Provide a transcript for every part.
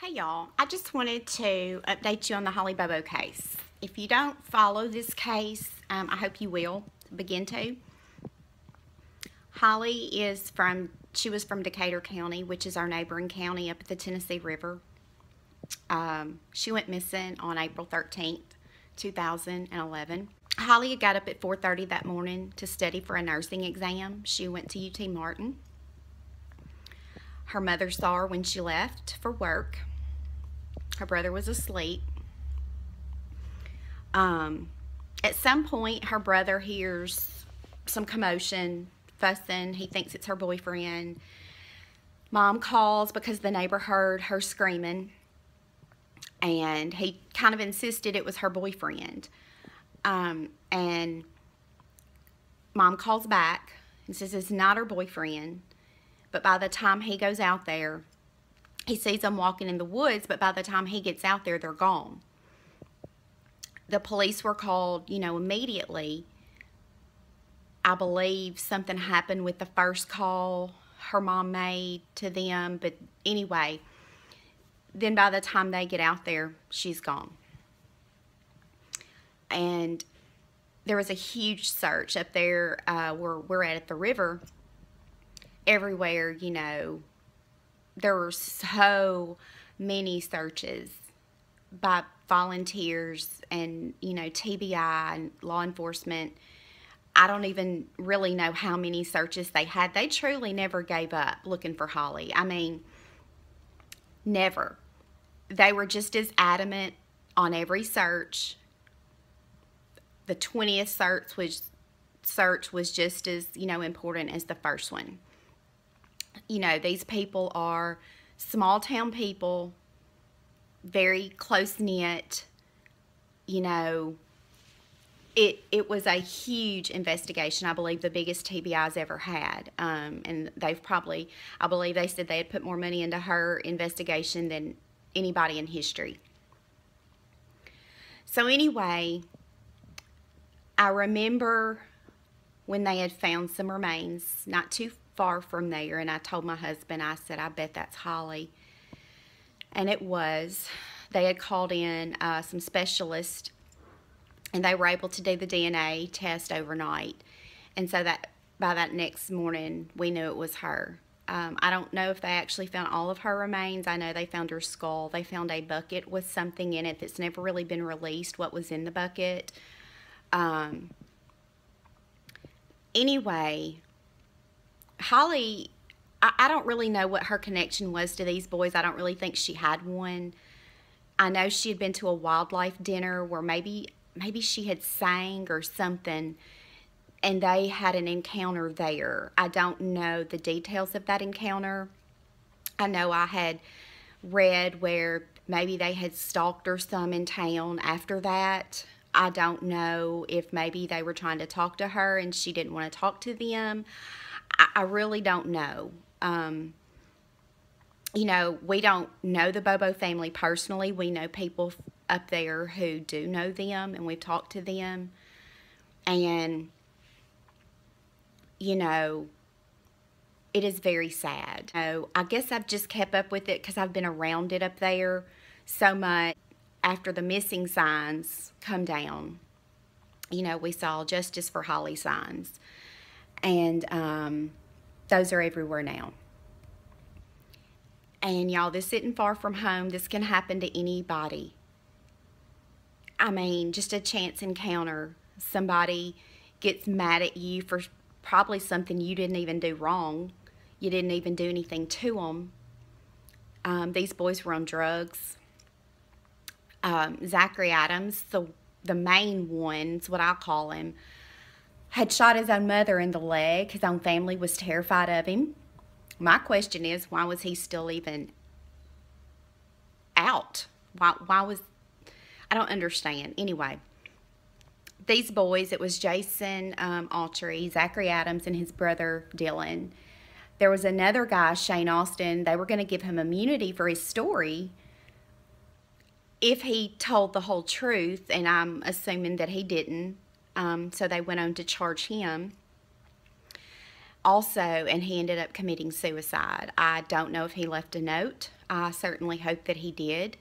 Hey y'all, I just wanted to update you on the Holly Bobo case. If you don't follow this case, I hope you will begin to. Holly she was from Decatur County, which is our neighboring county up at the Tennessee River. She went missing on April 13th, 2011. Holly had got up at 4:30 that morning to study for a nursing exam. She went to UT Martin. Her mother saw her when she left for work. Her brother was asleep. At some point, her brother hears some commotion, fussing. He thinks it's her boyfriend. Mom calls because the neighbor heard her screaming, and he kind of insisted it was her boyfriend. And Mom calls back and says it's not her boyfriend. But by the time he goes out there, he sees them walking in the woods, but by the time he gets out there, they're gone. The police were called, immediately. I believe something happened with the first call her mom made to them, but anyway, then by the time they get out there, she's gone. And there was a huge search up there where we're at the river. Everywhere, there were so many searches by volunteers and, TBI and law enforcement. I don't even really know how many searches they had. They truly never gave up looking for Holly. I mean, never. They were just as adamant on every search. The 20th search was just as, important as the first one. These people are small town people, very close-knit. It was a huge investigation. I believe the biggest TBI's ever had. And I believe they said they had put more money into her investigation than anybody in history. So anyway, I remember when they had found some remains not too far from there, and I told my husband, I said, I bet that's Holly. And it was. They had called in some specialists, and they were able to do the DNA test overnight. And so that by that next morning, we knew it was her. I don't know if they actually found all of her remains. I know they found her skull. They found a bucket with something in it that's never really been released, what was in the bucket. Anyway, Holly, I don't really know what her connection was to these boys. I don't really think she had one. I know she had been to a wildlife dinner where maybe she had sang or something, and they had an encounter there. I don't know the details of that encounter. I know I had read where maybe they had stalked her some in town after that. I don't know if maybe they were trying to talk to her and she didn't want to talk to them. I really don't know. We don't know the Bobo family personally. We know people up there who do know them, and we've talked to them. And, it is very sad. I guess I've just kept up with it because I've been around it up there so much. After the missing signs come down, we saw Justice for Holly signs. And those are everywhere now. And y'all, this isn't far from home. This can happen to anybody. I mean, just a chance encounter. Somebody gets mad at you for probably something you didn't even do wrong. You didn't even do anything to them. These boys were on drugs. Zachary Adams, the main one, is what I call him, had shot his own mother in the leg. His own family was terrified of him. My question is, why was he still even out? Why was... I don't understand. Anyway, these boys, it was Jason Autry, Zachary Adams, and his brother Dylan. There was another guy, Shane Austin. They were going to give him immunity for his story if he told the whole truth, and I'm assuming that he didn't. So they went on to charge him also, and he ended up committing suicide. I don't know if he left a note. I certainly hope that he did,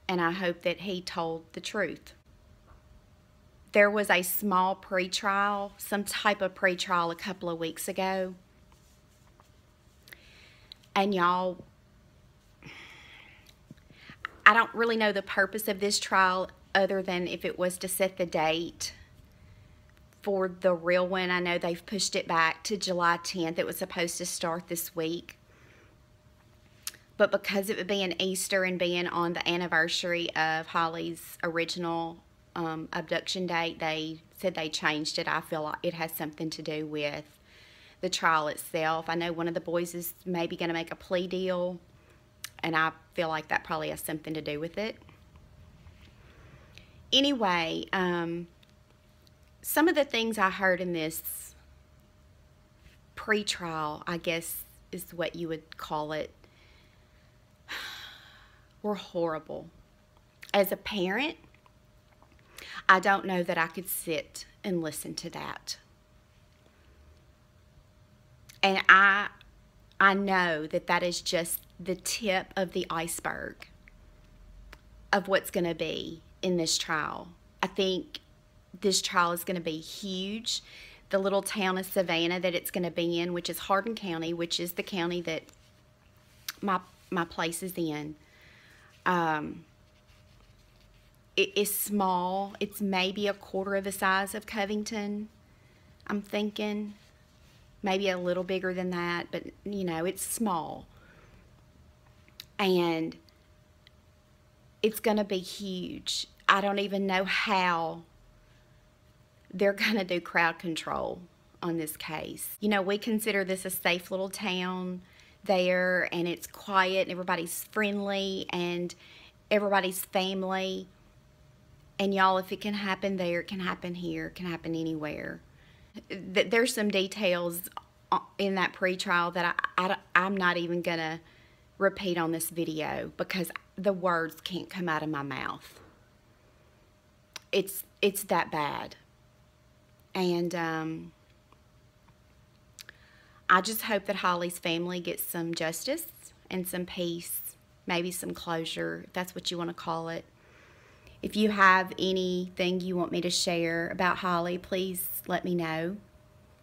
and I hope that he told the truth. There was a small pretrial, some type of pretrial a couple of weeks ago, and y'all, I don't really know the purpose of this trial other than if it was to set the date for the real one. I know they've pushed it back to July 10th. It was supposed to start this week. But because it would be an Easter and being on the anniversary of Holly's original abduction date, they said they changed it. I feel like it has something to do with the trial itself. I know one of the boys is maybe going to make a plea deal, and I feel like that probably has something to do with it. Anyway, some of the things I heard in this pre-trial, I guess is what you would call it, were horrible. As a parent, I don't know that I could sit and listen to that. And I know that that is just the tip of the iceberg of what's going to be in this trial. I think this trial is going to be huge. The little town of Savannah that it's going to be in, which is Hardin County, which is the county that my place is in. It is small. It's maybe a quarter of the size of Covington, I'm thinking. Maybe a little bigger than that, but, you know, it's small. And it's going to be huge. I don't even know how they're going to do crowd control on this case. You know, we consider this a safe little town there, and it's quiet, and everybody's friendly, and everybody's family. And y'all, if it can happen there, it can happen here, it can happen anywhere. There's some details in that pre-trial that I'm not even going to repeat on this video because the words can't come out of my mouth. It's that bad. And I just hope that Holly's family gets some justice and some peace, maybe some closure, if that's what you want to call it. If you have anything you want me to share about Holly, please let me know.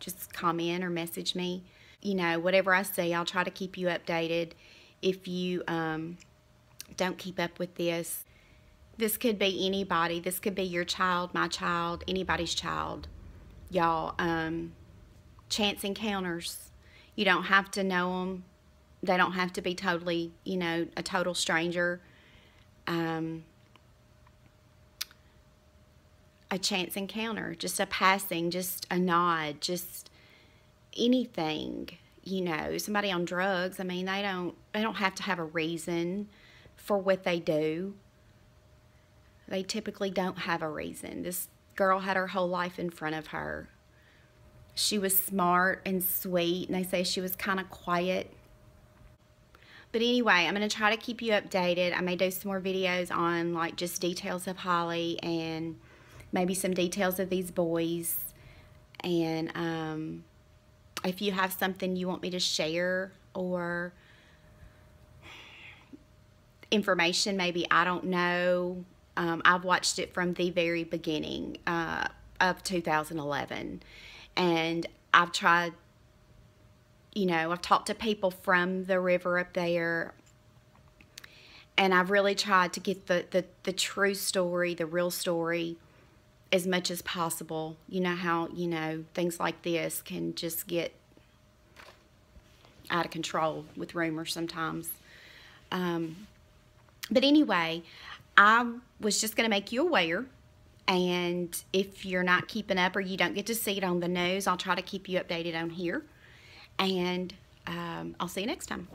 Just comment or message me. You know, whatever I see, I'll try to keep you updated. If you don't keep up with this, this could be anybody. This could be your child, my child, anybody's child. Y'all, chance encounters. You don't have to know them. They don't have to be totally, you know, a total stranger. A chance encounter, just a passing, just a nod, just anything, you know. Somebody on drugs, I mean, they don't have to have a reason for what they do. They typically don't have a reason. This girl had her whole life in front of her. She was smart and sweet, and they say she was kind of quiet. But anyway, I'm going to try to keep you updated. I may do some more videos on, like, just details of Holly and maybe some details of these boys. And if you have something you want me to share or information maybe I don't know, I've watched it from the very beginning of 2011. And I've tried, you know, I've talked to people from the river up there. And I've really tried to get the true story, the real story, as much as possible. You know how, you know, things like this can just get out of control with rumors sometimes. But anyway, I was just going to make you aware. And if you're not keeping up or you don't get to see it on the news, I'll try to keep you updated on here. And I'll see you next time.